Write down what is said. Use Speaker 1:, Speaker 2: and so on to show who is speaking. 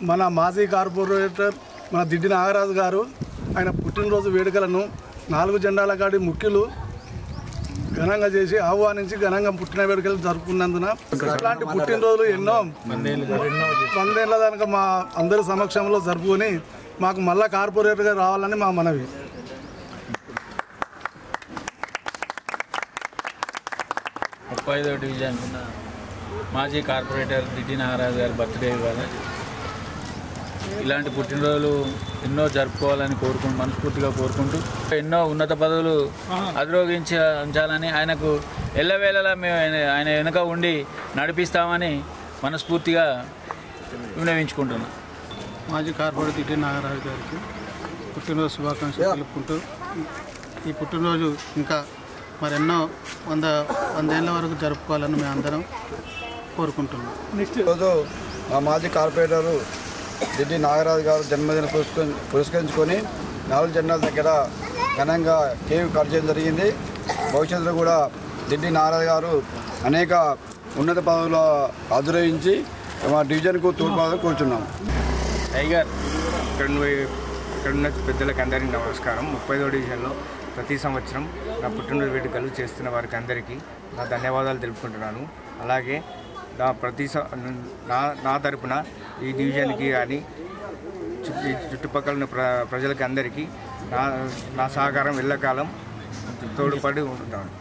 Speaker 1: మన మాజీ కార్పొరేటర్ మన దిడ్డి నాగరాజు గారు ఆయన పుట్టినరోజు వేడుకలను 4 జెండాల కాడి ముఖ్యులు ఘనంగా చేసి ఆహ్వానించి ఘనంగా పుట్టిన వేడుకలు జరుపుకున్నందున ఇట్లాంటి పుట్టినరోజులు ఎన్నో 100 ఏళ్ళ దాకా మా అందరి సమక్షంలో జరుపుకొని మాకు మళ్ళా కార్పొరేటర్గా రావాలని మా మనవి.
Speaker 2: డివిజన్ మాజీ కార్పొరేటర్ దిడ్డి నాగరాజు గారి బర్త్డే ఇవాళ. ఇలాంటి పుట్టినరోజులు ఎన్నో జరుపుకోవాలని మనస్ఫూర్తిగా కోరుకుంటూ ఎన్నో ఉన్నత పదవులు అధిరోగించాలని ఆయనకు ఎల్లవేళలా మేము ఆయన వెనుక ఉండి నడిపిస్తామని మనస్ఫూర్తిగా విన్నవించుకుంటున్నాం.
Speaker 3: మాజీ కార్పొరేటర్ దిడ్డి నాగరాజు గారికి పుట్టినరోజు శుభాకాంక్షలు తెలుపుకుంటూ ఈ పుట్టినరోజు ఇంకా మరెన్నో 100 ఏళ్ళ వరకు జరుపుకోవాలని మేము అందరం కోరుకుంటున్నాం.
Speaker 4: ఈరోజు మా మాజీ కార్పొరేటరు దిడ్డి నాగరాజు గారు జన్మదిన పురస్కరించుకొని 4 జెండాల దగ్గర ఘనంగా కేక్ కట్ చేయడం జరిగింది. భవిష్యత్తులో కూడా దిడ్డి నాగరాజు గారు అనేక ఉన్నత పదవులు అధిరోహించి మా డివిజన్కు తోడ్పడాలని కోరుచున్నాం.
Speaker 5: టైగర్ ఇక్కడున్న పెద్దలకు అందరికీ నమస్కారం. 30వ డివిజన్లో ప్రతి సంవత్సరం నా పుట్టినరోజు వేడుకలు చేస్తున్న వారికి అందరికీ నా ధన్యవాదాలు తెలుపుకుంటున్నాను. అలాగే నా తరపున ఈ డివిజన్కి కానీ చుట్టుపక్కల ఉన్న ప్రజలకి అందరికీ నా సహకారం ఎల్లకాలం తోడ్పడి ఉంటున్నాను.